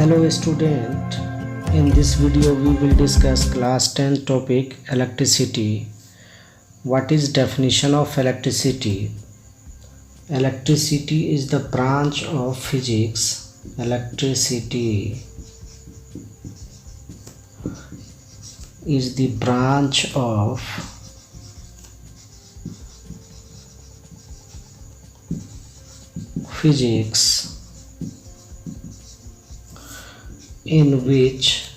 Hello student, in this video we will discuss class 10 topic electricity. What is definition of electricity? Electricity is the branch of physics. Electricity is the branch of physics in which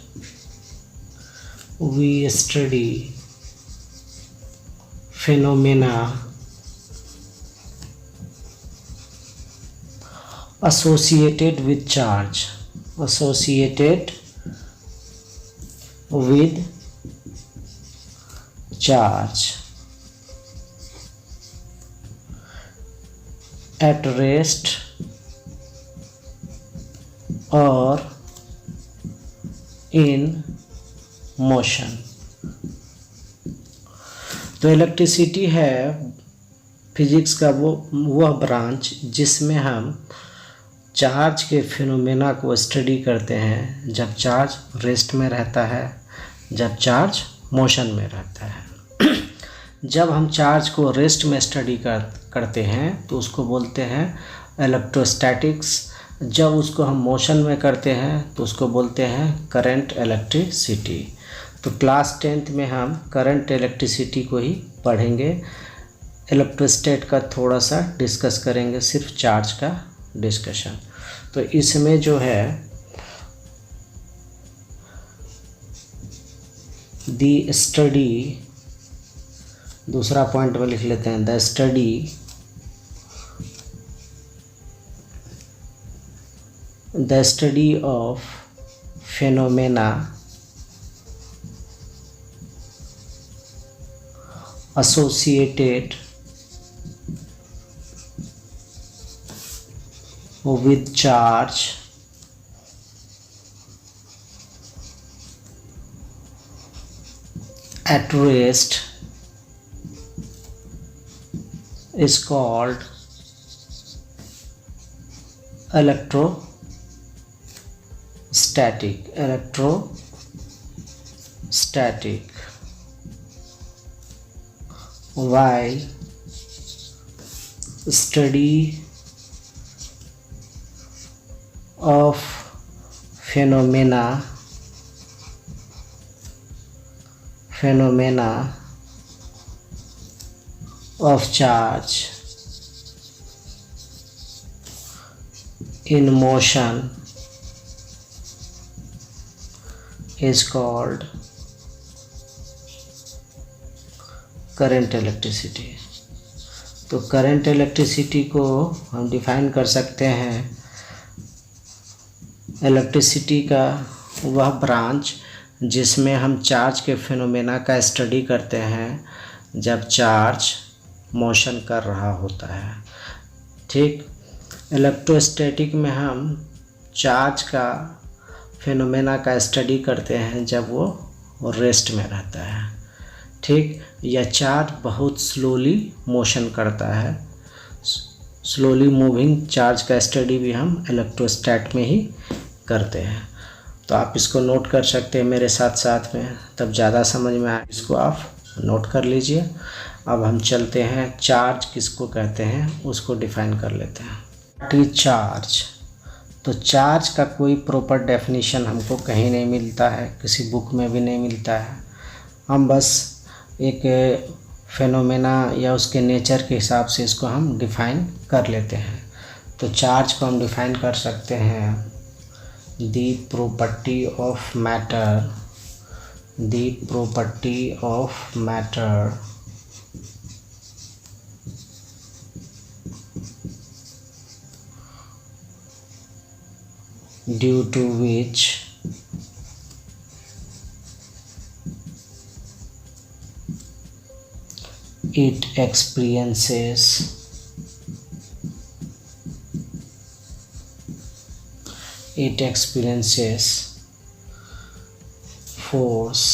we study phenomena associated with charge, at rest or in motion. तो electricity है physics का वह branch जिसमें हम charge के phenomena को study करते हैं जब चार्ज रेस्ट में रहता है, जब चार्ज मोशन में रहता है। जब हम चार्ज को रेस्ट में स्टडी करते हैं तो उसको बोलते हैं इलेक्ट्रोस्टैटिक्स। जब उसको हम मोशन में करते हैं तो उसको बोलते हैं करंट इलेक्ट्रिसिटी। तो क्लास 10th में हम करंट इलेक्ट्रिसिटी को ही पढ़ेंगे। इलेक्ट्रोस्टैट का थोड़ा सा डिस्कस करेंगे, सिर्फ चार्ज का डिस्कशन। तो इसमें जो है द स्टडी, दूसरा पॉइंट में लिख लेते हैं the study of phenomena associated with charge at rest is called electrostatic, while study of phenomena of charge in motion is called current electricity. तो करंट इलेक्ट्रिसिटी को हम डिफाइन कर सकते हैं, इलेक्ट्रिसिटी का वह ब्रांच जिसमें हम चार्ज के फिनोमेना का स्टडी करते हैं जब चार्ज मोशन कर रहा होता है। ठीक, इलेक्ट्रोस्टैटिक में हम चार्ज का फिनोमेना का स्टडी करते हैं जब वो रेस्ट में रहता है। ठीक, यह चार्ज बहुत स्लोली मोशन करता है। स्लोली मूविंग चार्ज का स्टडी भी हम इलेक्ट्रोस्टैट में ही करते हैं। तो आप इसको नोट कर सकते हैं मेरे साथ साथ में, तब ज़्यादा समझ में आए। इसको आप नोट कर लीजिए। अब हम चलते हैं चार्ज किसको कहते हैं उसको डिफाइन कर लेते हैं। चार्ज, तो चार्ज का कोई प्रॉपर डेफिनेशन हमको कहीं नहीं मिलता है, किसी बुक में भी नहीं मिलता है। हम बस एक फेनोमेना या उसके नेचर के हिसाब से इसको हम डिफ़ाइन कर लेते हैं। तो चार्ज को हम डिफ़ाइन कर सकते हैं the property of matter due to which it experiences force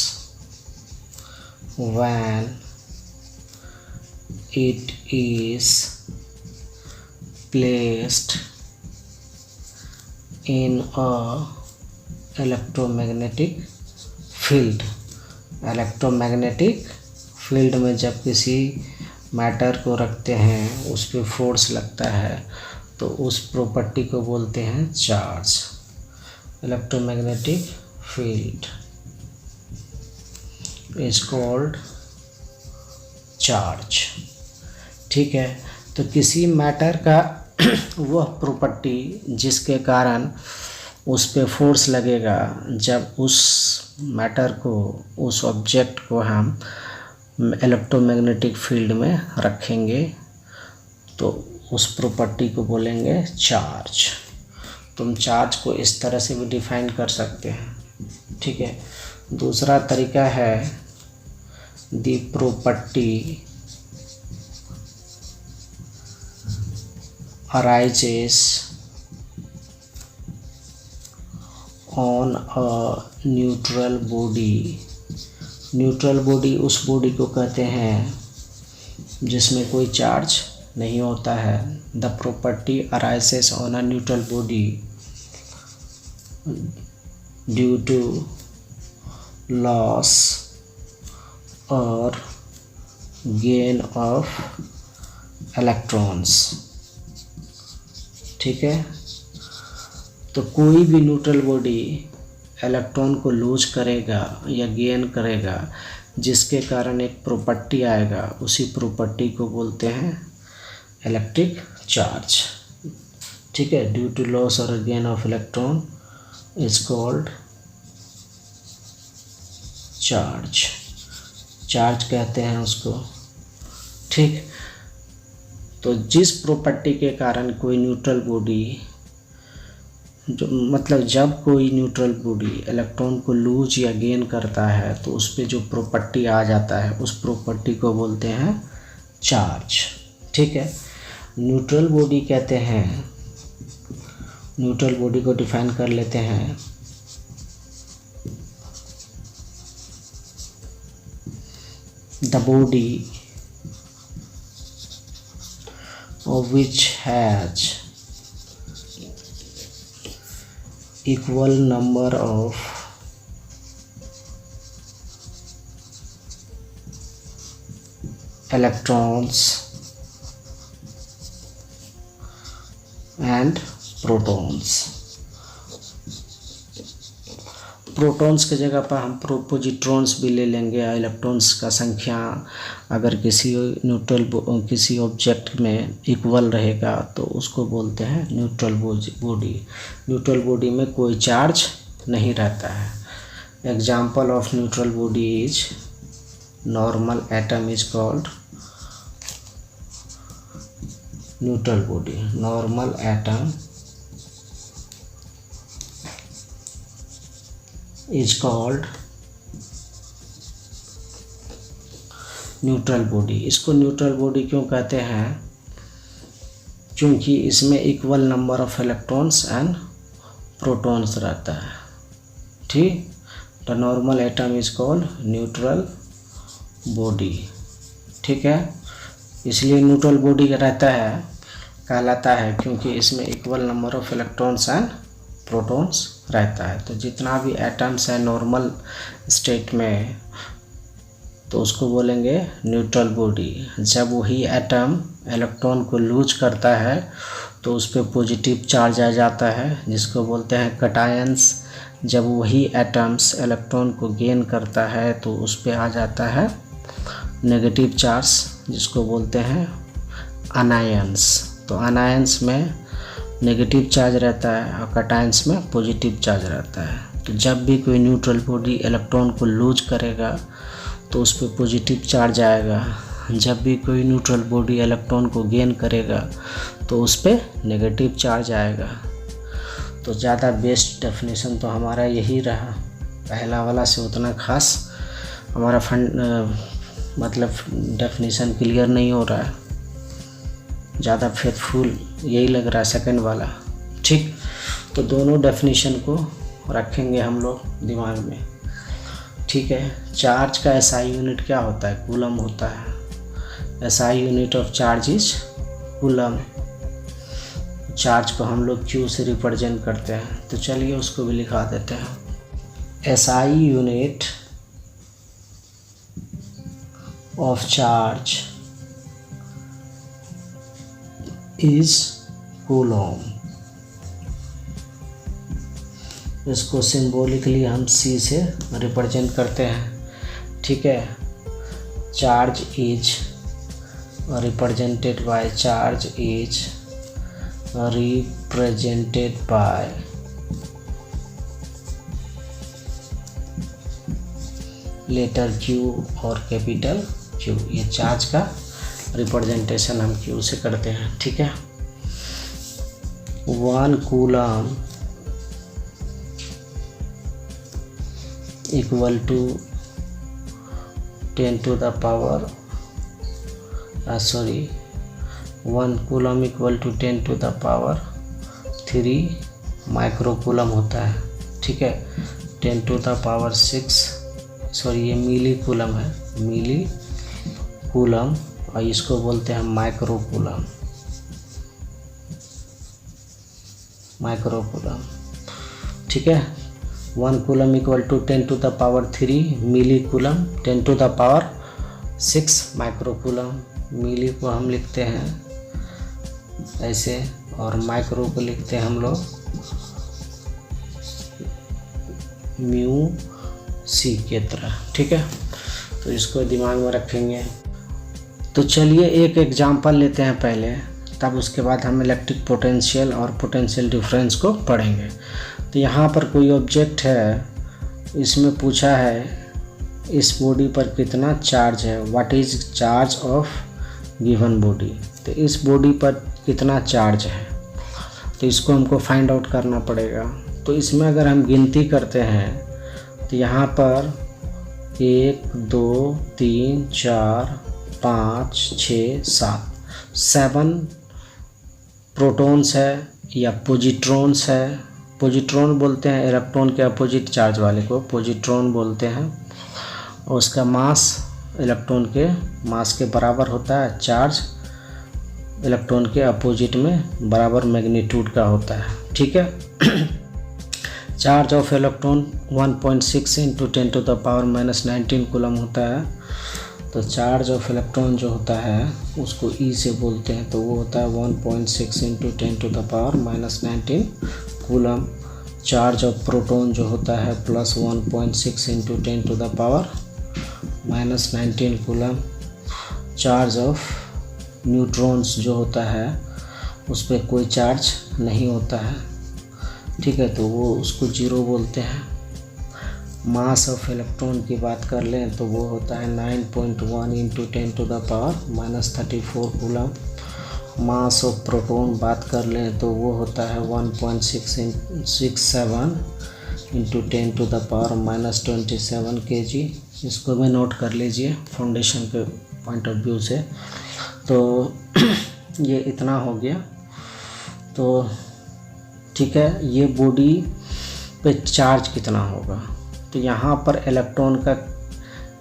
when it is placed in a electromagnetic field. Electromagnetic field में जब किसी मैटर को रखते हैं, उस पर फोर्स लगता है, तो उस प्रॉपर्टी को बोलते हैं charge. Electromagnetic field is called charge. ठीक है, तो किसी मैटर का वह प्रॉपर्टी जिसके कारण उस पे फोर्स लगेगा, जब उस मैटर को, उस ऑब्जेक्ट को हम इलेक्ट्रोमैग्नेटिक फील्ड में रखेंगे, तो उस प्रॉपर्टी को बोलेंगे चार्ज। तुम चार्ज को इस तरह से भी डिफाइन कर सकते हैं। ठीक है, दूसरा तरीका है the property arises on a neutral body। Neutral body उस बॉडी को कहते हैं जिसमें कोई चार्ज नहीं होता है। The property arises on a neutral body due to loss or gain of electrons। ठीक है, तो कोई भी न्यूट्रल बॉडी इलेक्ट्रॉन को लूज करेगा या गेन करेगा, जिसके कारण एक प्रॉपर्टी आएगा, उसी प्रॉपर्टी को बोलते हैं इलेक्ट्रिक चार्ज। ठीक है, ड्यू टू लॉस और gain of electron is called charge. Charge कहते हैं उसको। ठीक, तो जिस प्रॉपर्टी के कारण कोई न्यूट्रल बॉडी, जो मतलब जब कोई न्यूट्रल बॉडी इलेक्ट्रॉन को लूज या गेन करता है, तो उस पर जो प्रॉपर्टी आ जाता है, उस प्रॉपर्टी को बोलते हैं चार्ज। ठीक है, न्यूट्रल बॉडी कहते हैं, न्यूट्रल बॉडी को डिफाइन कर लेते हैं। The body which has equal number of electrons and protons। Protons की जगह पर हम पॉजिट्रॉन्स भी ले लेंगे। इलेक्ट्रॉन्स का संख्या अगर किसी ऑब्जेक्ट में इक्वल रहेगा, तो उसको बोलते हैं न्यूट्रल बॉडी। न्यूट्रल बॉडी में कोई चार्ज नहीं रहता है। Example of neutral body is normal atom is called neutral body. Normal atom is called neutral body. इसको न्यूट्रल बॉडी क्यों कहते हैं? क्योंकि इसमें equal number of electrons and protons रहता है। ठीक, the normal atom is called neutral body. ठीक है, इसलिए न्यूट्रल बॉडी रहता है, कहलाता है, क्योंकि इसमें equal number of electrons and protons रहता है। तो जितना भी एटम्स है नॉर्मल स्टेट में, तो उसको बोलेंगे न्यूट्रल बॉडी। जब वही एटम इलेक्ट्रॉन को लूज करता है, तो उस पर पॉजिटिव चार्ज आ जाता है, जिसको बोलते हैं कैटायंस। जब वही एटम्स इलेक्ट्रॉन को गेन करता है, तो उस पर आ जाता है नेगेटिव चार्ज, जिसको बोलते हैं अनायंस। तो अनायंस में नेगेटिव चार्ज रहता है और कैटायंस में पॉजिटिव चार्ज रहता है। तो जब भी कोई न्यूट्रल बॉडी इलेक्ट्रॉन को लूज करेगा, तो उस पर पॉजिटिव चार्ज आएगा। जब भी कोई न्यूट्रल बॉडी इलेक्ट्रॉन को गेन करेगा, तो उस पर नेगेटिव चार्ज आएगा। तो ज़्यादा बेस्ट डेफिनेशन तो हमारा यही रहा। पहला वाला से उतना खास हमारा मतलब डेफिनेशन क्लियर नहीं हो रहा है, ज़्यादा फेथफुल यही लग रहा है सेकंड वाला। ठीक, तो दोनों डेफिनेशन को रखेंगे हम लोग दिमाग में। ठीक है, चार्ज का एसआई यूनिट क्या होता है? कूलम होता है। SI unit of charge is coulomb. Charge को हम लोग क्यू से रिप्रेजेंट करते हैं। तो चलिए उसको भी लिखा देते हैं। SI unit of charge is coulomb. इसको सिंबॉलिकली हम C से रिप्रेजेंट करते हैं, ठीक है। Charge is represented by letter Q और कैपिटल Q। ये चार्ज का रिप्रेजेंटेशन हम Q से करते हैं, ठीक है। 1 coulomb equal to 10 to the power 1 coulomb equal to 10 to the power 3 micro coulomb होता है, ठीक है। 10 to the power 6 ये मिली कूलम है, मिली कूलम, और इसको बोलते हैं माइक्रो कूलम, ठीक है। 1 coulomb equal to 10 to the power 3 milli coulomb, 10 to the power 6 micro coulomb. Milli को हम लिखते हैं ऐसे, और माइक्रो को लिखते हैं हम लोग म्यू सी के तरह, ठीक है। तो इसको दिमाग में रखेंगे। तो चलिए एक एग्जांपल लेते हैं पहले, तब उसके बाद हम इलेक्ट्रिक पोटेंशियल और पोटेंशियल डिफरेंस को पढ़ेंगे। तो यहाँ पर कोई ऑब्जेक्ट है, इसमें पूछा है इस बॉडी पर कितना चार्ज है, what is charge of given body. तो इस बॉडी पर कितना चार्ज है, तो इसको हमको फाइंड आउट करना पड़ेगा। तो इसमें अगर हम गिनती करते हैं तो यहाँ पर 1 2 3 4 5 6 7 प्रोटॉन्स है या पॉजिट्रॉन्स है। पॉजिट्रॉन बोलते हैं इलेक्ट्रॉन के अपोजिट चार्ज वाले को पॉजिट्रॉन बोलते हैं, और उसका मास इलेक्ट्रॉन के मास के बराबर होता है। चार्ज इलेक्ट्रॉन के अपोजिट में बराबर मैग्नीट्यूड का होता है, ठीक है। Charge of electron 1.6 into 10 to the power -19 coulomb होता है। तो चार्ज ऑफ इलेक्ट्रॉन जो होता है उसको E से बोलते हैं, तो वो होता है 1.6 into 10 to the power -19 coulomb. Charge of proton जो होता है +1.6 into 10 to the power -19 coulomb. Charge of neutrons जो होता है उस पर कोई चार्ज नहीं होता है, ठीक है, तो वो उसको 0 बोलते हैं। मास ऑफ इलेक्ट्रॉन की बात कर लें तो वो होता है 9.1 into 10 to the power -34 coulomb. Mass of proton बात कर लें तो वो होता है 1.67 into 10 to the power -27 kg। इसको भी नोट कर लीजिए फाउंडेशन के पॉइंट ऑफ व्यू से। तो ये इतना हो गया, तो ठीक है। ये बॉडी पे चार्ज कितना होगा, तो यहाँ पर इलेक्ट्रॉन का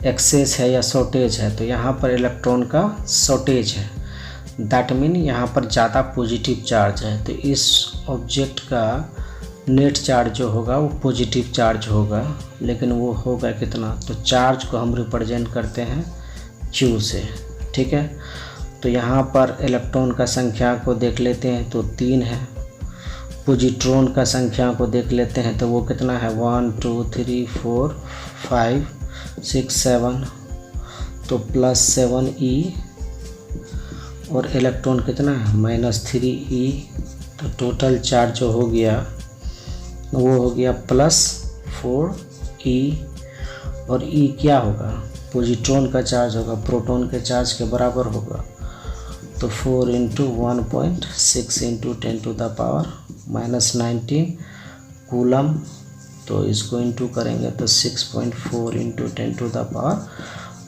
एक्सेस है या शॉर्टेज है, तो यहाँ पर इलेक्ट्रॉन का शॉर्टेज है। दैट मीन यहाँ पर ज़्यादा पॉजिटिव चार्ज है, तो इस ऑब्जेक्ट का नेट चार्ज जो होगा वो पॉजिटिव चार्ज होगा, लेकिन वो होगा कितना, तो चार्ज को हम रिप्रेजेंट करते हैं Q से, ठीक है। तो यहाँ पर इलेक्ट्रॉन का संख्या को देख लेते हैं तो 3 है। पॉजिट्रॉन का संख्या को देख लेते हैं तो वो कितना है 1 2 3 4 5 6 7, तो +7e, और इलेक्ट्रॉन कितना है -3e। तो टोटल चार्ज जो हो गया वो हो गया +4e, और e क्या होगा, पॉजिट्रॉन का चार्ज होगा, प्रोटॉन के चार्ज के बराबर होगा। तो 4 into 1.6 into 10 to the power -19 coulomb. तो इसको इंटू करेंगे तो 6.4 into 10 to the power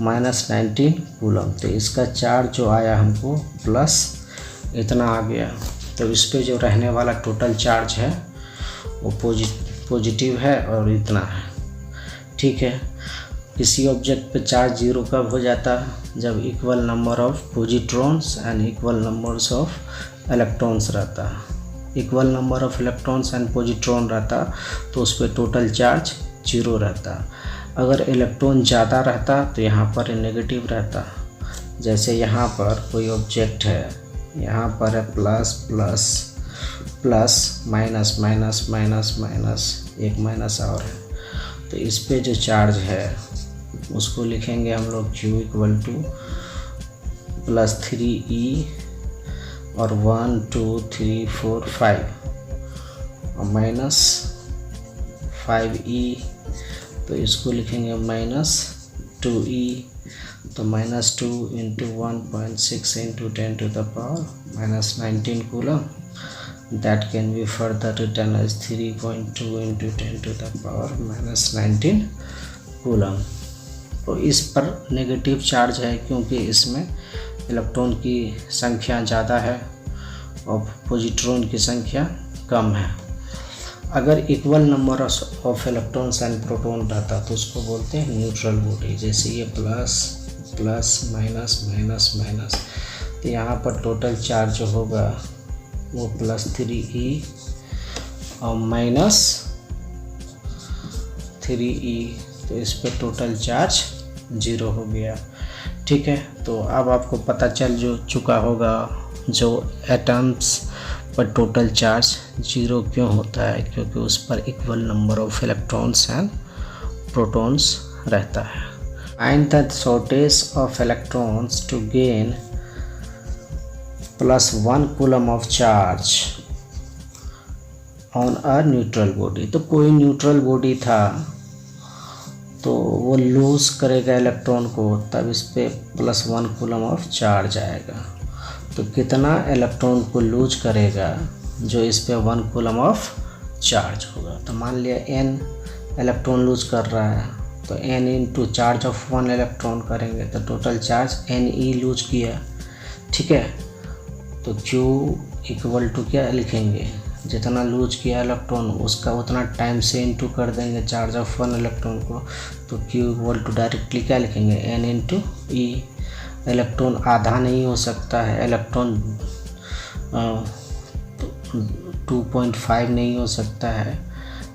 -19 coulomb. तो इसका चार्ज जो आया हमको प्लस इतना आ गया। तो इस पे जो रहने वाला टोटल चार्ज है वो पॉजिटिव है और इतना है, ठीक है। किसी ऑब्जेक्ट पे चार्ज 0 कब हो जाता है, जब equal number of positrons and equal numbers of electrons रहता है। Equal number of electrons and positron रहता तो उस पर टोटल चार्ज जीरो रहता। अगर इलेक्ट्रॉन ज़्यादा रहता तो यहाँ पर नेगेटिव रहता। जैसे यहाँ पर कोई ऑब्जेक्ट है, यहाँ पर है plus plus plus minus minus minus minus, एक माइनस और है, तो इस पे जो चार्ज है उसको लिखेंगे हम लोग Q equal two plus 3e और 1 2 3 4 5 और माइनस 5e, तो इसको लिखेंगे माइनस 2e, तो minus 2 into 1.6 into 10 to the power minus 19 coulomb, that can be further written as 3.2 into 10 to the power minus 19 coulomb. तो इस पर नेगेटिव चार्ज है क्योंकि इसमें इलेक्ट्रॉन की संख्या ज़्यादा है और पॉजिट्रॉन की संख्या कम है। अगर equal number of electrons and proton रहता तो उसको बोलते हैं न्यूट्रल बॉडी। जैसे ये plus plus minus minus minus, तो यहाँ पर टोटल चार्ज होगा वो प्लस 3e और माइनस 3e, तो इस पे टोटल चार्ज ज़ीरो हो गया। ठीक है, तो अब आपको पता चल चुका होगा जो एटम्स पर टोटल चार्ज ज़ीरो क्यों होता है, क्योंकि उस पर equal number of electrons and protons रहता है। Find the shortage of electrons to gain plus 1 coulomb of charge on a neutral body. तो कोई न्यूट्रल बॉडी था तो वो लूज करेगा इलेक्ट्रॉन को, तब इस पे प्लस 1 कूलम ऑफ चार्ज आएगा। तो कितना इलेक्ट्रॉन को लूज करेगा जो इस पे 1 कूलम ऑफ चार्ज होगा। तो मान लिया n इलेक्ट्रॉन लूज कर रहा है, तो n into charge of 1 electron करेंगे तो टोटल चार्ज ne लूज किया। ठीक है, तो Q इक्वल टू क्या लिखेंगे, जितना लूज किया इलेक्ट्रॉन उसका उतना टाइम से इंटू कर देंगे चार्ज ऑफ 1 इलेक्ट्रॉन को, तो Q इक्वल टू डायरेक्टली क्या लिखेंगे n इंटू e। इलेक्ट्रॉन आधा नहीं हो सकता है, इलेक्ट्रॉन 2.5 नहीं हो सकता है,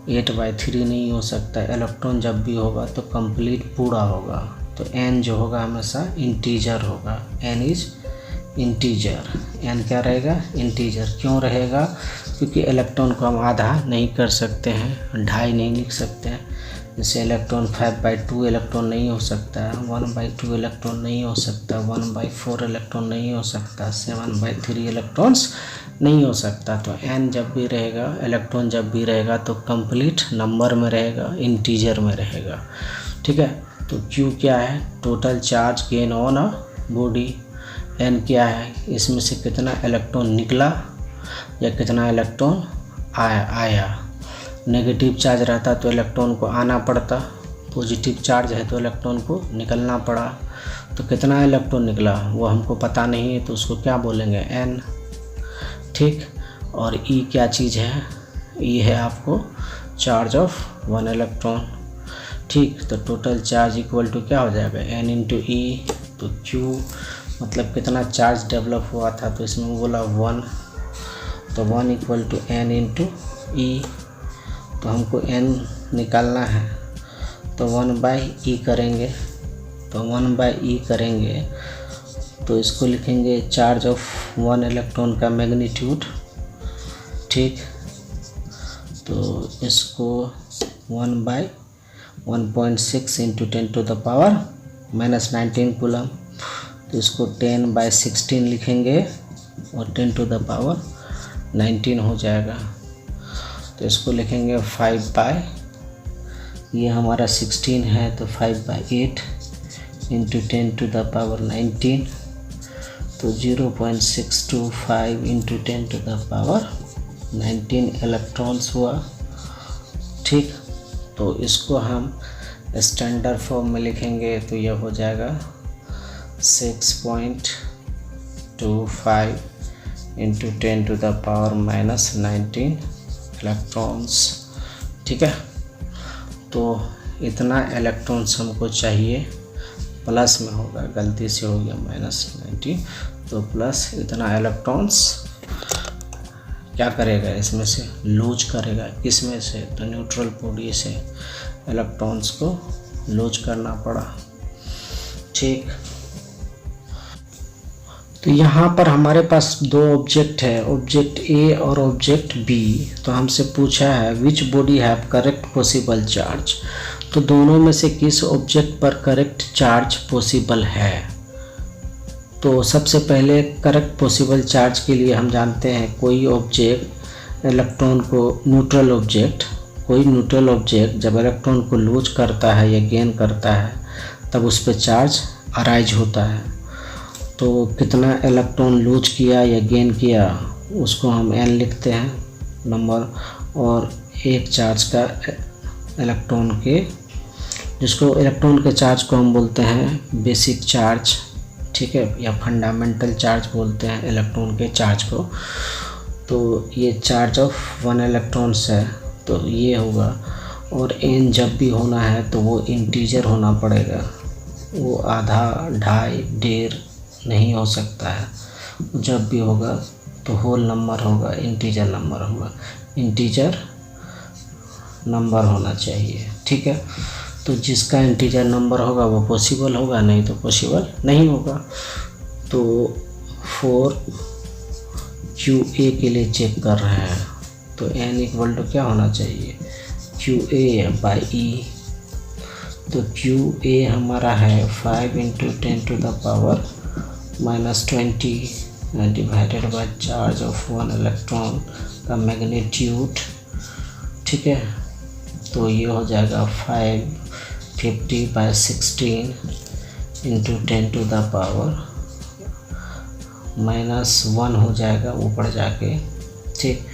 8/3 नहीं हो सकता है। इलेक्ट्रॉन जब भी होगा तो कंप्लीट पूरा होगा, तो n जो होगा हमेशा इंटीजर होगा। n इज इंटीजर, n क्या रहेगा, इंटीजर। क्यों रहेगा, क्योंकि इलेक्ट्रॉन को हम आधा नहीं कर सकते हैं, ढाई नहीं लिख सकते हैं। जैसे इलेक्ट्रॉन 5/2 इलेक्ट्रॉन नहीं हो सकता है, 1/2 इलेक्ट्रॉन नहीं हो सकता, 1/4 इलेक्ट्रॉन नहीं हो सकता, 7/3 इलेक्ट्रॉन्स नहीं हो सकता। तो n जब भी रहेगा, इलेक्ट्रॉन जब भी रहेगा तो कंप्लीट नंबर में रहेगा, इंटीजर में रहेगा। ठीक है, तो Q क्या है, total charge gain on a body. n क्या है, इसमें से कितना इलेक्ट्रॉन निकला या कितना इलेक्ट्रॉन आया। नेगेटिव चार्ज रहता तो इलेक्ट्रॉन को आना पड़ता, पॉजिटिव चार्ज है तो इलेक्ट्रॉन को निकलना पड़ा। तो कितना इलेक्ट्रॉन निकला वो हमको पता नहीं है, तो उसको क्या बोलेंगे, n। ठीक, और E क्या चीज़ है, E है आपको चार्ज ऑफ 1 इलेक्ट्रॉन। ठीक, तो टोटल चार्ज इक्वल टू क्या हो जाएगा, n इंटू E। तो Q मतलब कितना चार्ज डेवलप हुआ था, तो इसमें बोला 1, तो 1 equal to n into E। तो हमको n निकालना है, तो 1/e करेंगे, तो 1/e करेंगे तो इसको लिखेंगे चार्ज ऑफ 1 इलेक्ट्रॉन का मैग्नीट्यूड। ठीक, तो इसको 1/1.6 into 10 to the power minus 19 coulomb, तो इसको 10/16 लिखेंगे और 10 to the power 19 हो जाएगा। तो इसको लिखेंगे 5/, ये हमारा 16 है तो 5/8 इंटू 10 to the power 19, तो 0.625 into 10 to the power 19 electrons हुआ। ठीक, तो इसको हम स्टैंडर्ड फॉर्म में लिखेंगे तो यह हो जाएगा 6.25 into 10 to the power minus 19 electrons. ठीक है, तो इतना इलेक्ट्रॉन्स हमको चाहिए, प्लस में होगा, गलती से हो गया -19, तो प्लस इतना इलेक्ट्रॉन्स क्या करेगा, इसमें से लूज करेगा। किसमें से, तो न्यूट्रल बॉडी से इलेक्ट्रॉन्स को लूज करना पड़ा। ठीक, तो यहाँ पर हमारे पास दो ऑब्जेक्ट है, ऑब्जेक्ट ए और ऑब्जेक्ट बी। तो हमसे पूछा है which body have correct possible charge. तो दोनों में से किस ऑब्जेक्ट पर करेक्ट चार्ज पॉसिबल है। तो सबसे पहले करेक्ट पॉसिबल चार्ज के लिए हम जानते हैं कोई ऑब्जेक्ट इलेक्ट्रॉन को, न्यूट्रल ऑब्जेक्ट, कोई न्यूट्रल ऑब्जेक्ट जब इलेक्ट्रॉन को लूज करता है या गेन करता है तब उस पर चार्ज अराइज होता है। तो कितना इलेक्ट्रॉन लूज किया या गेन किया उसको हम n लिखते हैं नंबर, और एक चार्ज का इलेक्ट्रॉन के, जिसको इलेक्ट्रॉन के चार्ज को हम बोलते हैं बेसिक चार्ज, ठीक है, या फंडामेंटल चार्ज बोलते हैं इलेक्ट्रॉन के चार्ज को। तो ये चार्ज ऑफ 1 इलेक्ट्रॉन्स है, तो ये होगा। और n जब भी होना है तो वो इंटीजर होना पड़ेगा, वो आधा, ढाई, डेढ़ नहीं हो सकता है। जब भी होगा तो होल नंबर होगा, इंटीजर नंबर होगा, इंटीजर नंबर होना चाहिए। ठीक है, तो जिसका इंटीजर नंबर होगा वो पॉसिबल होगा, नहीं तो पॉसिबल नहीं होगा। तो 4QA के लिए चेक कर रहे हैं, तो n इक्वल टू क्या होना चाहिए, QA/E। तो QA हमारा है 5 × 10⁻⁻20 divided by charge of 1 electron का मैग्नीट्यूड। ठीक है, तो ये हो जाएगा 550/16 × 10⁻⁻1 हो जाएगा ऊपर जाके। ठीक,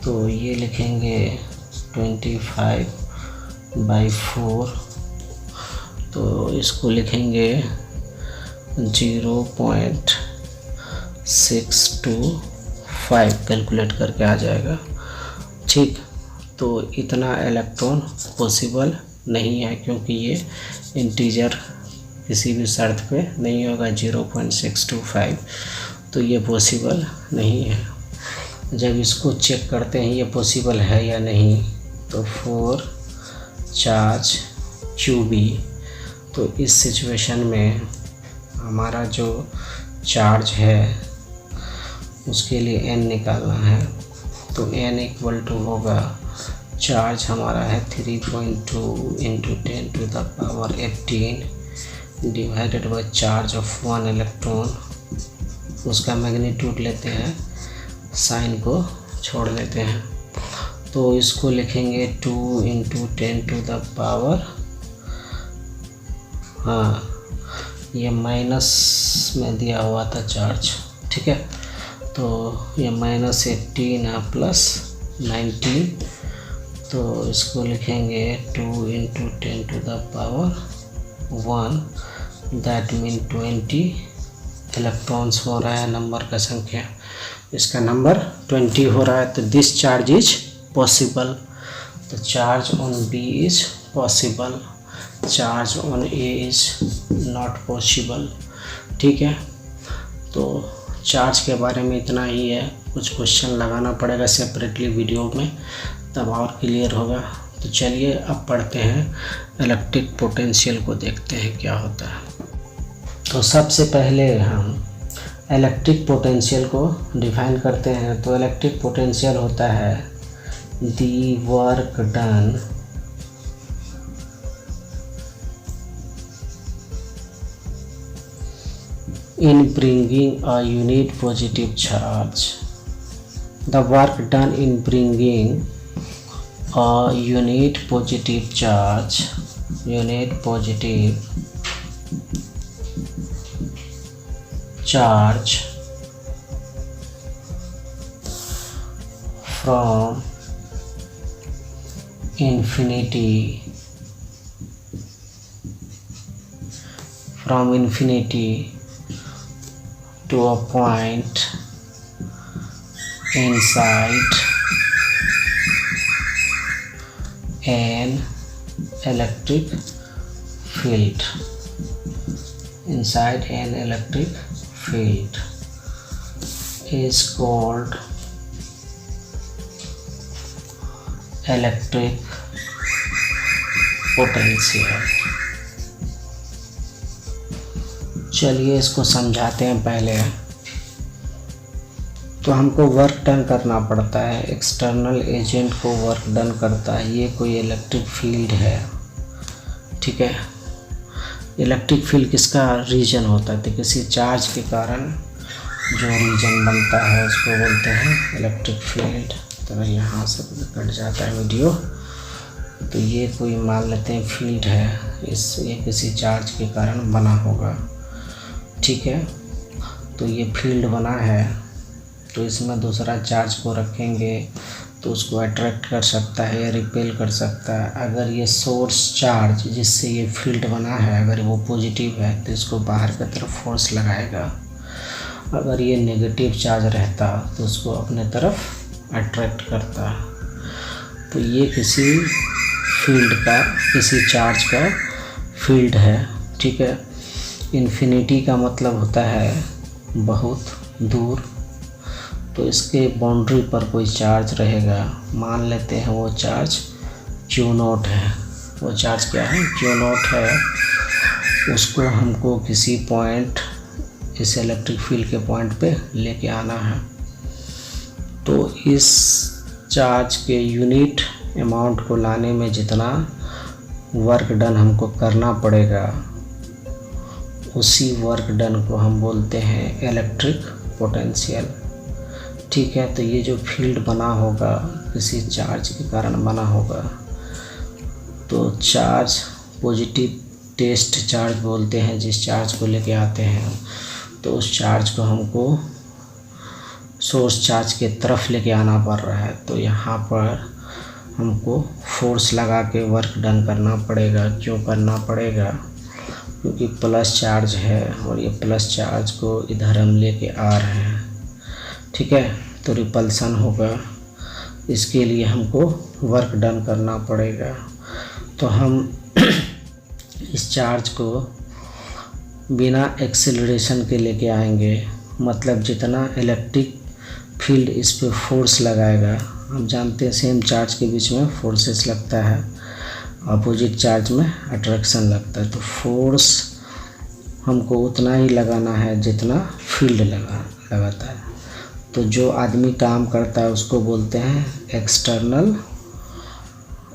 तो ये लिखेंगे 25/4, तो इसको लिखेंगे 0.625 कैलकुलेट करके आ जाएगा। ठीक, तो इतना इलेक्ट्रॉन पॉसिबल नहीं है क्योंकि ये इंटीजर किसी भी शर्त पे नहीं होगा 0.625, तो ये पॉसिबल नहीं है। जब इसको चेक करते हैं ये पॉसिबल है या नहीं, तो 4 चार्ज QB, तो इस सिचुएशन में हमारा जो चार्ज है उसके लिए n निकालना है। तो n इक्वल टू होगा, चार्ज हमारा है 3.2 × 10⁻18 divided by charge of 1 electron, उसका मैग्नीट्यूड लेते हैं, साइन को छोड़ देते हैं। तो इसको लिखेंगे 2 × 10⁻, हाँ ये माइनस में दिया हुआ था चार्ज। ठीक है, तो ये -18 है +19, तो इसको लिखेंगे 2 × 10⁻1, दैट मीन 20 इलेक्ट्रॉन्स हो रहा है, नंबर का संख्या, इसका नंबर 20 हो रहा है। तो दिस चार्ज इज पॉसिबल, तो charge on B is possible, charge on A is not possible. ठीक है, तो चार्ज के बारे में इतना ही है, कुछ क्वेश्चन लगाना पड़ेगा सेपरेटली वीडियो में, तब और क्लियर होगा। तो चलिए अब पढ़ते हैं इलेक्ट्रिक पोटेंशियल को, देखते हैं क्या होता है। तो सबसे पहले हम इलेक्ट्रिक पोटेंशियल को डिफाइन करते हैं। तो इलेक्ट्रिक पोटेंशियल होता है the work done in bringing a unit positive charge. The work done in bringing a unit positive charge, from infinity to a point inside an electric field, is called electric potential. चलिए इसको समझाते हैं। पहले तो हमको work done करना पड़ता है, एक्सटर्नल एजेंट को वर्क डन करता है। ये कोई इलेक्ट्रिक फील्ड है, ठीक है। इलेक्ट्रिक फील्ड किसका रीजन होता है? तो किसी चार्ज के कारण जो रीजन बनता है उसको बोलते हैं इलेक्ट्रिक फील्ड। तो यहाँ से कट जाता है वीडियो। तो ये कोई मान लेते हैं फील्ड है, ये किसी चार्ज के कारण बना होगा, ठीक है। तो ये फील्ड बना है, तो इसमें दूसरा चार्ज को रखेंगे तो उसको अट्रैक्ट कर सकता है या रिपेल कर सकता है। अगर ये सोर्स चार्ज जिससे ये फील्ड बना है अगर वो पॉजिटिव है तो इसको बाहर की तरफ फोर्स लगाएगा। अगर ये नेगेटिव चार्ज रहता तो उसको अपने तरफ अट्रैक्ट करता। तो ये किसी फील्ड का, किसी चार्ज का फील्ड है, ठीक है। इन्फिनिटी का मतलब होता है बहुत दूर। तो इसके बाउंड्री पर कोई चार्ज रहेगा, मान लेते हैं वो चार्ज Q0 है। वो चार्ज क्या है? Q0 है। उसको हमको किसी पॉइंट, इस इलेक्ट्रिक फील्ड के पॉइंट पे लेके आना है। तो इस चार्ज के यूनिट अमाउंट को लाने में जितना वर्क डन हमको करना पड़ेगा उसी वर्क डन को हम बोलते हैं इलेक्ट्रिक पोटेंशियल, ठीक है। तो ये जो फील्ड बना होगा किसी चार्ज के कारण बना होगा। तो चार्ज पॉजिटिव टेस्ट चार्ज बोलते हैं जिस चार्ज को लेके आते हैं। तो उस चार्ज को हमको सोर्स चार्ज के तरफ लेके आना पड़ रहा है। तो यहाँ पर हमको फोर्स लगा के वर्क डन करना पड़ेगा। क्यों करना पड़ेगा? क्योंकि प्लस चार्ज है और ये प्लस चार्ज को इधर हम लेके आ रहे हैं, ठीक है। तो रिपल्सन होगा, इसके लिए हमको वर्क डन करना पड़ेगा। तो हम इस चार्ज को बिना एक्सेलरेशन के लेके आएंगे, मतलब जितना इलेक्ट्रिक फील्ड इस पे फोर्स लगाएगा, हम जानते हैं सेम चार्ज के बीच में फोर्सेस लगता है, अपोजिट चार्ज में अट्रैक्शन लगता है। तो फोर्स हमको उतना ही लगाना है जितना फील्ड लगाता है। तो जो आदमी काम करता है उसको बोलते हैं एक्सटर्नल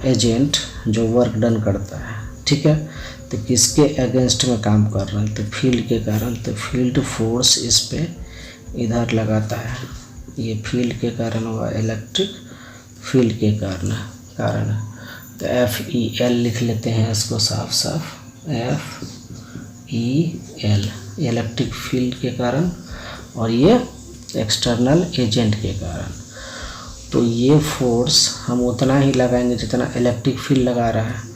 एजेंट, जो वर्क डन करता है, ठीक है। तो किसके अगेंस्ट में काम कर रहे हैं? तो फील्ड के कारण। तो फील्ड फोर्स इस पे इधर लगाता है, ये फील्ड के कारण हुआ, इलेक्ट्रिक फील्ड के कारण। तो FEL लिख लेते हैं इसको साफ साफ, FEL, इलेक्ट्रिक फील्ड के कारण और ये एक्सटर्नल एजेंट के कारण। तो ये फोर्स हम उतना ही लगाएंगे जितना इलेक्ट्रिक फील्ड लगा रहा है।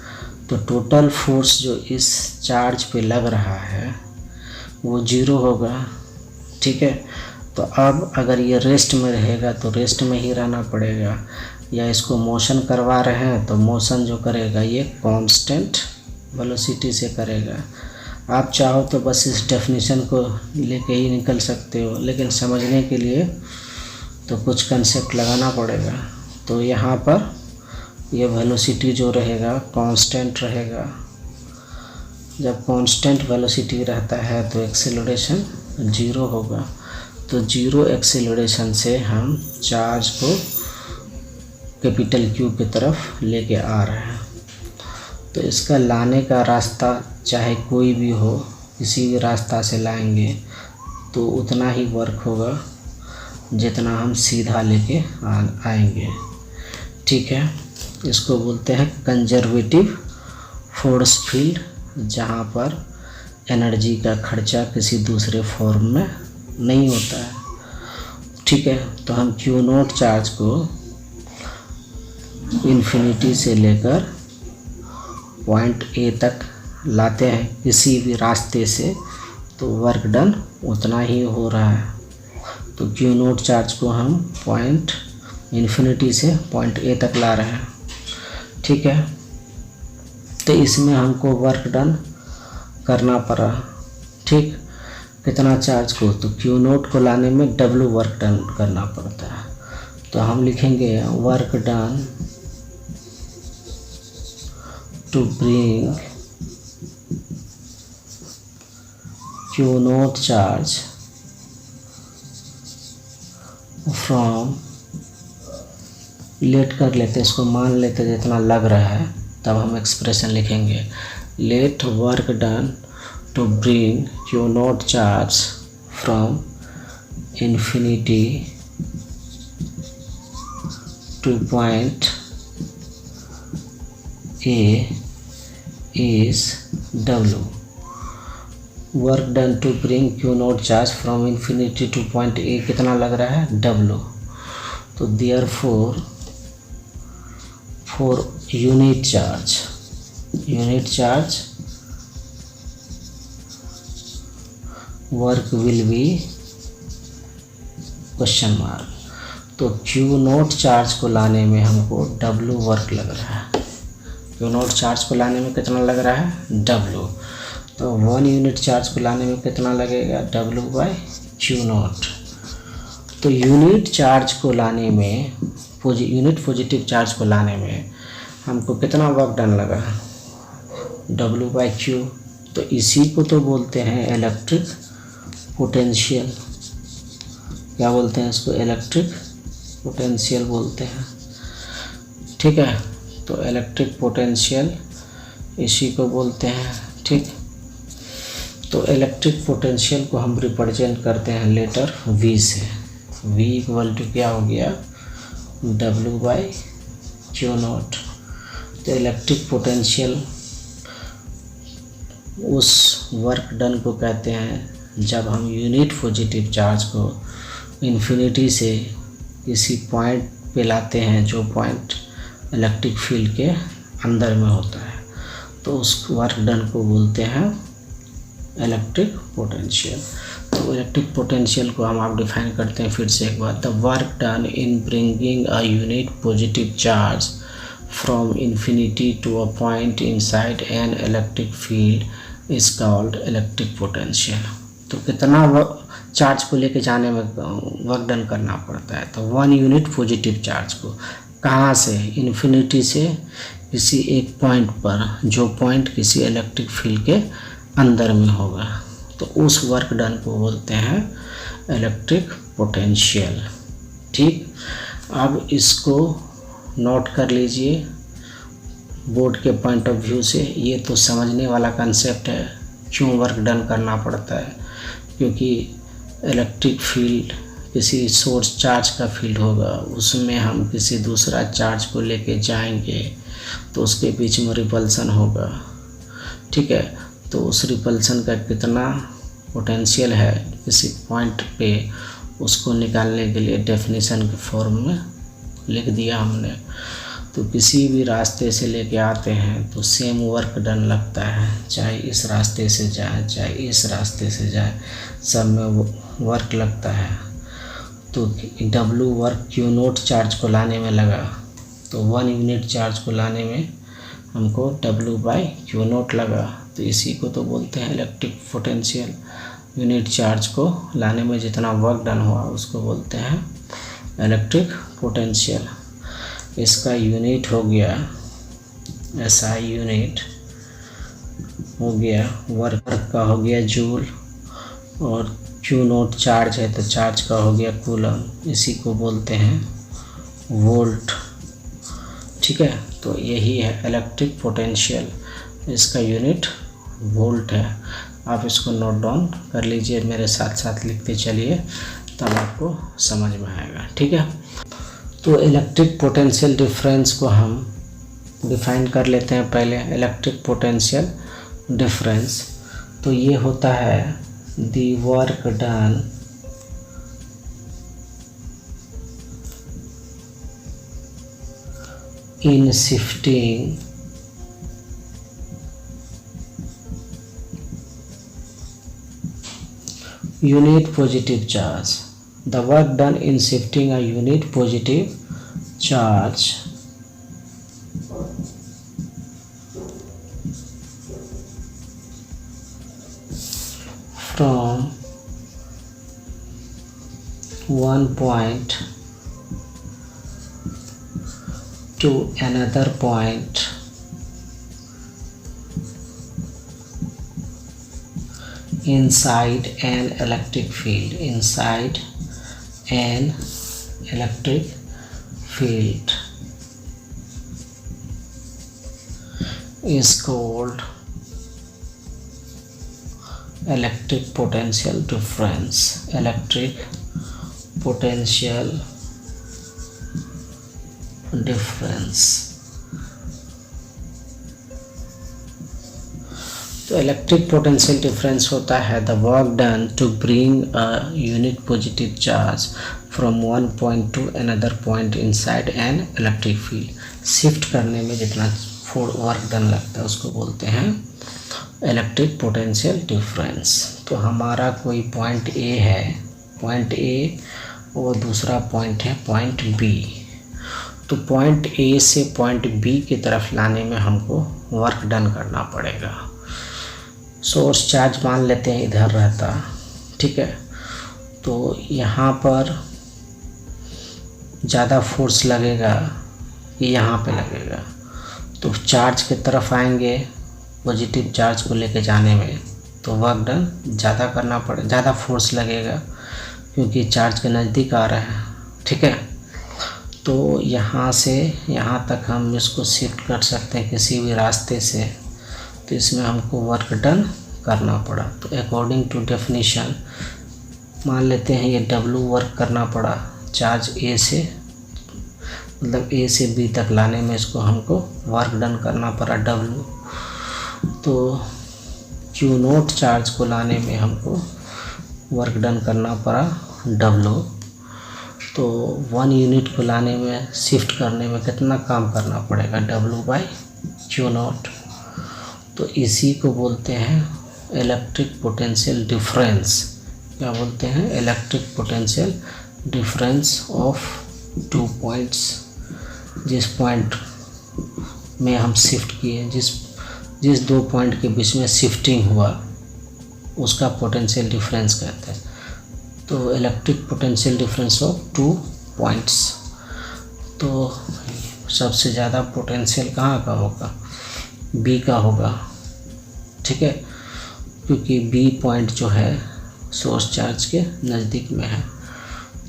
तो टोटल फोर्स जो इस चार्ज पे लग रहा है वो 0 होगा, ठीक है। तो अब अगर ये रेस्ट में रहेगा तो रेस्ट में ही रहना पड़ेगा, या इसको मोशन करवा रहे हैं तो मोशन जो करेगा ये कांस्टेंट वेलोसिटी से करेगा। आप चाहो तो बस इस डेफिनेशन को लेके ही निकल सकते हो, लेकिन समझने के लिए तो कुछ कंसेप्ट लगाना पड़ेगा। तो यहाँ पर ये वेलोसिटी जो रहेगा कांस्टेंट रहेगा। जब कांस्टेंट वेलोसिटी रहता है तो एक्सेलरेशन 0 होगा। तो 0 एक्सेलरेशन से हम चार्ज को कैपिटल Q की तरफ लेके आ रहे हैं। तो इसका लाने का रास्ता चाहे कोई भी हो, किसी भी रास्ता से लाएंगे तो उतना ही वर्क होगा जितना हम सीधा लेके आएंगे, ठीक है। इसको बोलते हैं कंजर्वेटिव फोर्स फील्ड, जहाँ पर एनर्जी का खर्चा किसी दूसरे फॉर्म में नहीं होता है, ठीक है। तो हम Q0 चार्ज को इन्फिनिटी से लेकर पॉइंट A तक लाते हैं किसी भी रास्ते से, तो वर्क डन उतना ही हो रहा है। तो Q0 चार्ज को हम पॉइंट इन्फिनिटी से पॉइंट A तक ला रहे हैं, ठीक है। तो इसमें हमको वर्क डन करना पड़ा, ठीक। कितना चार्ज को? तो Q0 को लाने में W वर्क डन करना पड़ता है। तो हम लिखेंगे work done to bring Q naught charge from, let कर लेते हैं, इसको मान लेते जितना लग रहा है, तब हम एक्सप्रेशन लिखेंगे। Let work done to bring Q naught charge from infinity to point A is W। Work done to bring Q naught charge from infinity to point A कितना लग रहा है, W। तो therefore for unit charge work will be question mark. तो Q naught charge को लाने में हमको W वर्क लग रहा है। Q naught चार्ज को लाने में कितना लग रहा है, W। तो 1 यूनिट चार्ज को लाने में कितना लगेगा, W बाई Q naught। तो यूनिट चार्ज को लाने में, यूनिट पॉजिटिव चार्ज को लाने में हमको कितना वर्क डन लगा, W बाई Q। तो इसी को तो बोलते हैं इलेक्ट्रिक पोटेंशियल। क्या बोलते हैं इसको, इलेक्ट्रिक पोटेंशियल बोलते हैं। ठीक है, तो इलेक्ट्रिक पोटेंशियल इसी को बोलते हैं। ठीक, तो इलेक्ट्रिक पोटेंशियल को हम रिप्रेजेंट करते हैं लेटर V से। V इक्वल टू क्या हो गया, W बाई Q naught। तो इलेक्ट्रिक पोटेंशियल उस वर्क डन को कहते हैं जब हम यूनिट पॉजिटिव चार्ज को इन्फिनिटी से किसी पॉइंट पे लाते हैं जो पॉइंट इलेक्ट्रिक फील्ड के अंदर में होता है, तो उस वर्क डन को बोलते हैं इलेक्ट्रिक पोटेंशियल। तो इलेक्ट्रिक पोटेंशियल को हम आप डिफाइन करते हैं फिर से एक बार। The work done in bringing a unit positive charge from infinity to a point inside an electric field is called electric potential. तो कितना चार्ज को लेके जाने में वर्क डन करना पड़ता है, तो 1 यूनिट पॉजिटिव चार्ज को कहाँ से, इन्फिनिटी से किसी एक पॉइंट पर, जो पॉइंट किसी इलेक्ट्रिक फील्ड के अंदर में होगा, तो उस वर्क डन को बोलते हैं इलेक्ट्रिक पोटेंशियल। ठीक, अब इसको नोट कर लीजिए बोर्ड के पॉइंट ऑफ व्यू से। ये तो समझने वाला कंसेप्ट है, क्यों वर्क डन करना पड़ता है, क्योंकि इलेक्ट्रिक फील्ड किसी सोर्स चार्ज का फील्ड होगा, उसमें हम किसी दूसरा चार्ज को लेके जाएंगे तो उसके बीच में रिपल्सन होगा। ठीक है, तो उस रिपल्सन का कितना पोटेंशियल है किसी पॉइंट पे, उसको निकालने के लिए डेफिनेशन के फॉर्म में लिख दिया हमने। तो किसी भी रास्ते से लेके आते हैं तो सेम वर्क डन लगता है, चाहे इस रास्ते से जाए चाहे इस रास्ते से जाए, सब में वर्क लगता है। तो W work Q naught charge को लाने में लगा, तो 1 यूनिट चार्ज को लाने में हमको W बाई Q naught लगा। तो इसी को तो बोलते हैं इलेक्ट्रिक पोटेंशियल। यूनिट चार्ज को लाने में जितना वर्क डन हुआ उसको बोलते हैं इलेक्ट्रिक पोटेंशियल। इसका यूनिट हो गया SI यूनिट हो गया, वर्क का हो गया जूल, और Q naught चार्ज है तो चार्ज का हो गया कूलम, इसी को बोलते हैं वोल्ट। ठीक है, तो यही है इलेक्ट्रिक पोटेंशियल, इसका यूनिट वोल्ट है। आप इसको नोट डाउन कर लीजिए, मेरे साथ साथ लिखते चलिए, तब आपको समझ में आएगा। ठीक है, तो इलेक्ट्रिक पोटेंशियल डिफरेंस को हम डिफाइन कर लेते हैं पहले। इलेक्ट्रिक पोटेंशियल डिफरेंस तो ये होता है the work done in shifting unit positive charge, the work done in shifting a unit positive charge from one point to another point inside an electric field, inside an electric field is called electric potential difference, electric potential difference। तो electric potential difference होता है the work done to bring a unit positive charge from one point to another point inside an electric field. Shift करने में जितना work done लगता है उसको बोलते हैं इलेक्ट्रिक पोटेंशियल डिफरेंस। तो हमारा कोई पॉइंट ए है, पॉइंट ए और दूसरा पॉइंट है पॉइंट बी। तो पॉइंट ए से पॉइंट बी की तरफ लाने में हमको वर्क डन करना पड़ेगा। सोर्स चार्ज मान लेते हैं इधर रहता, ठीक है, तो यहाँ पर ज़्यादा फोर्स लगेगा कि यहाँ पे लगेगा। तो चार्ज की तरफ आएंगे पॉजिटिव चार्ज को लेके जाने में, तो वर्क डन ज़्यादा करना पड़े, ज़्यादा फोर्स लगेगा क्योंकि चार्ज के नज़दीक आ रहा है, ठीक है। तो यहाँ से यहाँ तक हम इसको शिफ्ट कर सकते हैं किसी भी रास्ते से, तो इसमें हमको वर्क डन करना पड़ा। तो अकॉर्डिंग टू डेफिनेशन मान लेते हैं ये W वर्क करना पड़ा चार्ज ए से, मतलब ए से बी तक लाने में इसको हमको वर्क डन करना पड़ा W। तो Q0 चार्ज को लाने में हमको वर्क डन करना पड़ा W। तो 1 यूनिट को लाने में शिफ्ट करने में कितना काम करना पड़ेगा W/Q0। तो इसी को बोलते हैं इलेक्ट्रिक पोटेंशियल डिफरेंस। क्या बोलते हैं? Electric potential difference of two points. जिस पॉइंट में हम शिफ्ट किए, जिस दो पॉइंट के बीच में शिफ्टिंग हुआ उसका पोटेंशियल डिफरेंस कहते हैं। तो electric potential difference of two points. तो सबसे ज़्यादा पोटेंशियल कहाँ का होगा? बी का होगा, ठीक है, क्योंकि बी पॉइंट जो है सोर्स चार्ज के नज़दीक में है।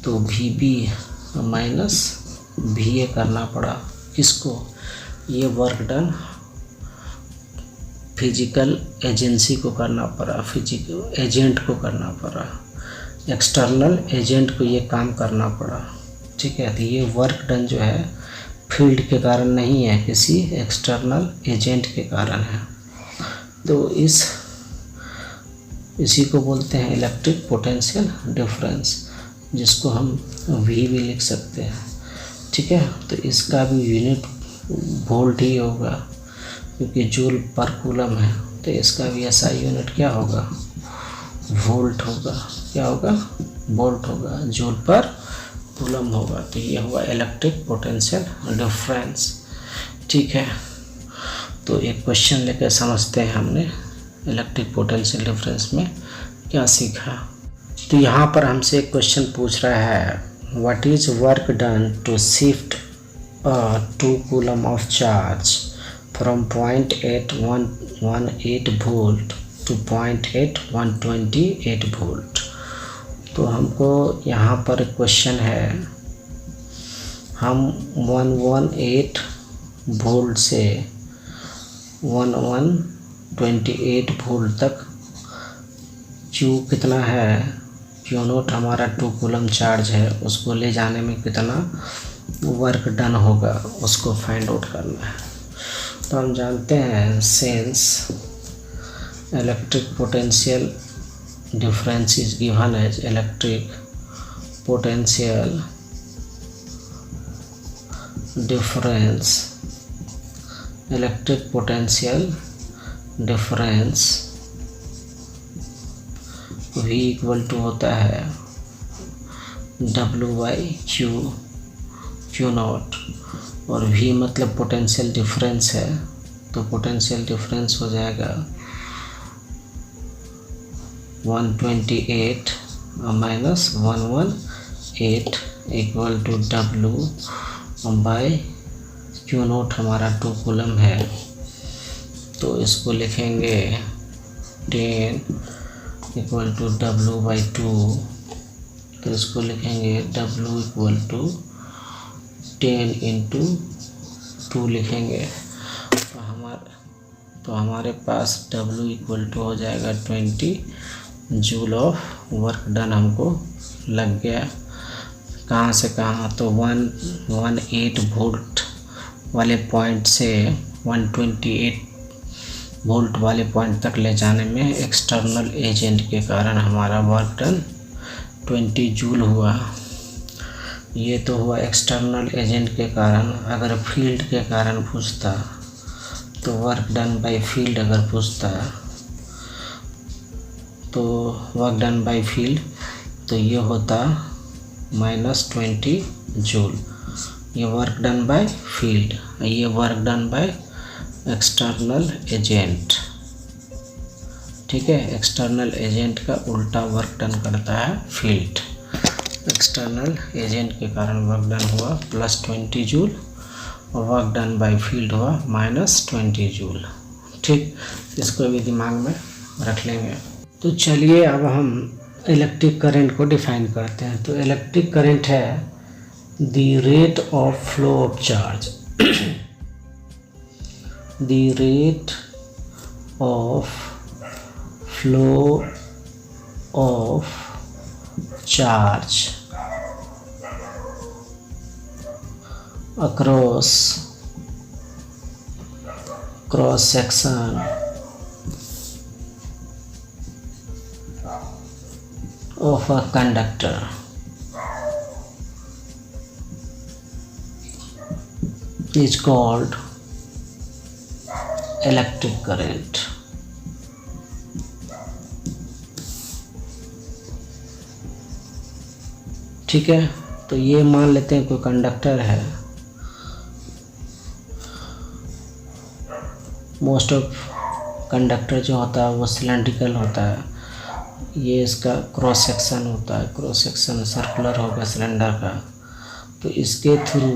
तो V B minus V A करना पड़ा किसको? ये वर्क डन फिजिकल एजेंसी को करना पड़ा, फिजिकल एजेंट को करना पड़ा, एक्सटर्नल एजेंट को ये काम करना पड़ा, ठीक है। तो ये वर्क डन जो है फील्ड के कारण नहीं है, किसी एक्सटर्नल एजेंट के कारण है। तो इसी को बोलते हैं इलेक्ट्रिक पोटेंशियल डिफरेंस, जिसको हम वी भी लिख सकते हैं, ठीक है। तो इसका भी यूनिट वोल्ट ही होगा क्योंकि जूल पर कूलम है। तो इसका भी ऐसा यूनिट क्या होगा? वोल्ट होगा। क्या होगा? वोल्ट होगा, जूल पर कूलम होगा। तो ये हुआ इलेक्ट्रिक पोटेंशियल डिफरेंस, ठीक है। तो एक क्वेश्चन लेकर समझते हैं हमने इलेक्ट्रिक पोटेंशियल डिफरेंस में क्या सीखा। तो यहाँ पर हमसे एक क्वेश्चन पूछ रहा है, what is work done to shift 2 coulomb of charge from point 818 volt to point 128 volt. तो हमको यहाँ पर क्वेश्चन है, हम 118 वोल्ट से 128 वोल्ट तक Q कितना है, Q0 हमारा 2 कूलम चार्ज है, उसको ले जाने में कितना वर्क डन होगा उसको फाइंड आउट करना है। तो हम जानते हैं since electric potential difference is given as electric potential difference, electric potential difference V equal to होता है W/Q0, और V मतलब पोटेंशियल डिफरेंस है, तो पोटेंशियल डिफरेंस हो जाएगा 128 माइनस 118 इक्वल टू W/Q0 हमारा 2 कूलम है। तो इसको लिखेंगे 10 इक्वल टू W/2, तो इसको लिखेंगे W इक्वल टू 10 × 2 लिखेंगे। तो हमारे पास W इक्वल टू हो जाएगा 20 जूल ऑफ वर्क डन हमको लग गया। कहाँ से कहाँ, तो 118 वोल्ट वाले पॉइंट से 128 वोल्ट वाले पॉइंट तक ले जाने में एक्सटर्नल एजेंट के कारण हमारा वर्क डन 20 जूल हुआ। ये तो हुआ एक्सटर्नल एजेंट के कारण। अगर फील्ड के कारण पूछता तो वर्क डन बाय फील्ड, अगर पूछता तो वर्क डन बाय फील्ड तो ये होता -20 जूल। ये वर्क डन बाय फील्ड, ये work done by external agent. ठीक है, एक्सटर्नल एजेंट का उल्टा वर्क डन करता है फील्ड। एक्सटर्नल एजेंट के कारण वर्क डन हुआ +20 जूल और वर्क डन बाय फील्ड हुआ -20 जूल। ठीक, इसको भी दिमाग में रख लेंगे। तो चलिए अब हम इलेक्ट्रिक करंट को डिफाइन करते हैं। तो इलेक्ट्रिक करंट है the rate of flow of charge, the rate of flow of charge across cross section of a conductor is called electric current। ठीक है, तो ये मान लेते हैं कोई कंडक्टर है। मोस्ट ऑफ कंडक्टर जो होता है वो सिलेंड्रिकल होता है। ये इसका क्रॉस सेक्शन होता है, क्रॉस सेक्शन सर्कुलर होगा सिलेंडर का। तो इसके थ्रू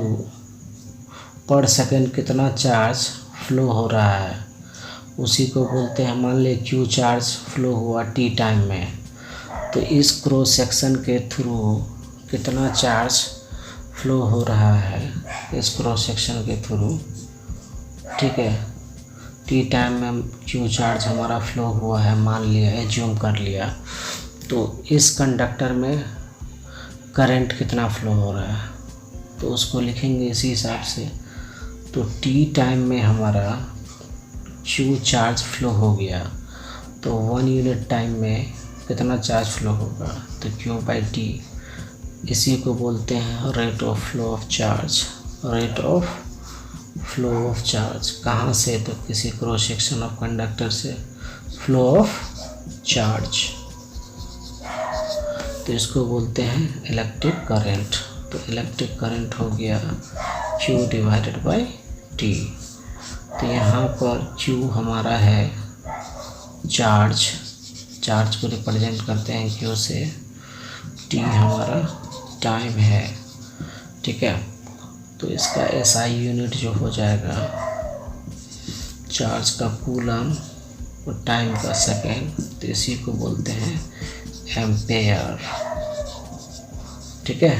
पर सेकंड कितना चार्ज फ्लो हो रहा है उसी को बोलते हैं। मान ले Q चार्ज फ्लो हुआ T टाइम में, तो इस क्रॉस सेक्शन के थ्रू कितना चार्ज फ्लो हो रहा है इस क्रॉस सेक्शन के थ्रू। ठीक है, T टाइम में Q चार्ज हमारा फ्लो हुआ है, मान लिया, एज्यूम कर लिया। तो इस कंडक्टर में करंट कितना फ्लो हो रहा है तो उसको लिखेंगे इसी हिसाब से। तो T टाइम में हमारा Q चार्ज फ्लो हो गया, तो 1 यूनिट टाइम में कितना चार्ज फ्लो होगा, तो Q/T। इसी को बोलते हैं rate of flow of charge. Rate of flow of charge कहाँ से, तो किसी क्रॉस सेक्शन ऑफ कंडक्टर से फ्लो ऑफ चार्ज, तो इसको बोलते हैं इलेक्ट्रिक करंट। तो इलेक्ट्रिक करंट हो गया Q/T। तो यहाँ पर Q हमारा है चार्ज, चार्ज को रिप्रेजेंट करते हैं Q से। T हमारा टाइम है। ठीक है, तो इसका SI यूनिट जो हो जाएगा चार्ज का कूलम और टाइम का सेकेंड, तो इसी को बोलते हैं एम्पेयर। ठीक है,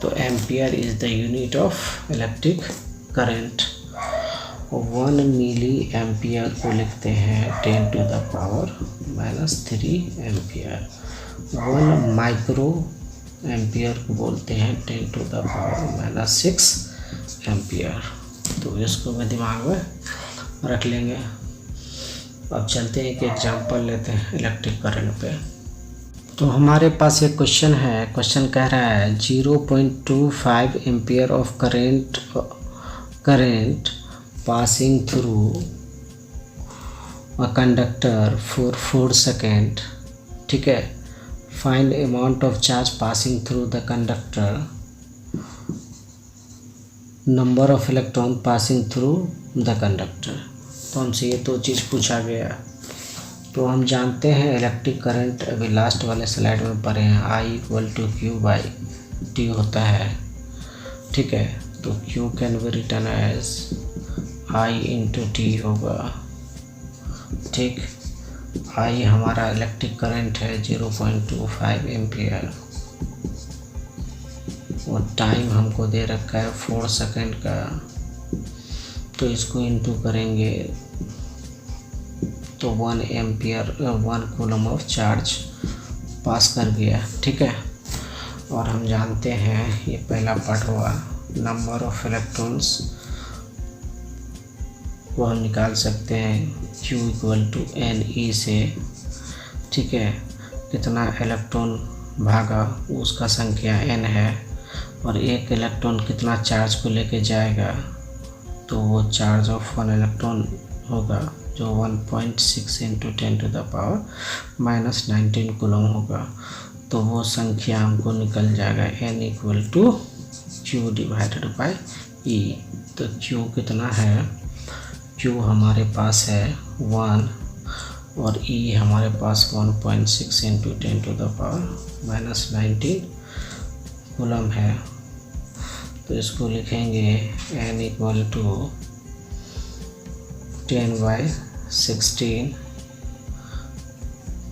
तो ampere is the unit of electric current. 1 milli ampere को लिखते हैं 10⁻³ एम्पियर। 1 माइक्रो एम्पियर को बोलते हैं 10⁻⁻6 एम्पियर। तो इसको भी दिमाग में रख लेंगे। अब चलते हैं एक एग्जांपल लेते हैं इलेक्ट्रिक करंट पे। तो हमारे पास एक क्वेश्चन है। क्वेश्चन कह रहा है 0.25 ampere of current passing through a conductor for 4 second. ठीक है, find amount of charge passing through the conductor, number of electron passing through the conductor. तो हमसे ये 2 चीज़ पूछा गया। तो हम जानते हैं इलेक्ट्रिक करंट, अभी लास्ट वाले स्लाइड में पढ़े हैं, I = Q/T होता है। ठीक है, तो Q can be written as I × T होगा। ठीक, आई हमारा इलेक्ट्रिक करंट है 0.25 एम्पियर, और टाइम हमको दे रखा है 4 सेकेंड का, तो इसको इंटू करेंगे तो 1 एम्पियर 1 कूलम ऑफ चार्ज पास कर गया। ठीक है, और हम जानते हैं ये पहला पार्ट हुआ, नंबर ऑफ इलेक्ट्रॉन्स को हम निकाल सकते हैं Q = NE से। ठीक है, कितना इलेक्ट्रॉन भागा उसका संख्या n है, और एक इलेक्ट्रॉन कितना चार्ज को लेके जाएगा, तो वो चार्ज ऑफ 1 इलेक्ट्रॉन होगा जो 1.6 × 10⁻⁻19 कूलम होगा। तो वो संख्या हमको निकल जाएगा n = Q/E। तो Q कितना है, Q हमारे पास है 1 और E हमारे पास 1.6 × 10⁻⁻19 कूलम है। तो इसको लिखेंगे n =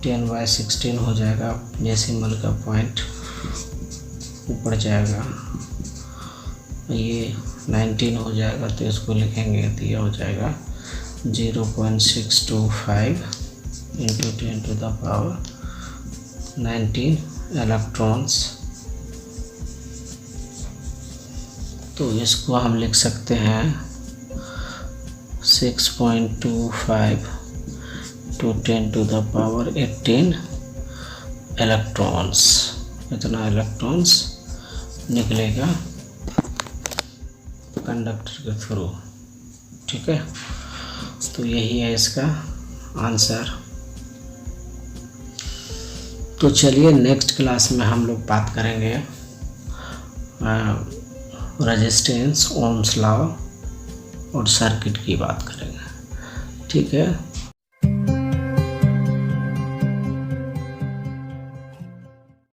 10/16 हो जाएगा, डेसिमल का पॉइंट ऊपर जाएगा, ये 19 हो जाएगा, तो इसको लिखेंगे तो ये हो जाएगा 0.625 × 10⁻19 इलेक्ट्रॉन्स। तो इसको हम लिख सकते हैं 6.25 × 10⁻18 इलेक्ट्रॉन्स। इतना इलेक्ट्रॉन्स निकलेगा कंडक्टर के थ्रू। ठीक है, तो यही है इसका आंसर। तो चलिए नेक्स्ट क्लास में हम लोग बात करेंगे रेजिस्टेंस, ओम्स लॉ और सर्किट की बात करेंगे। ठीक है।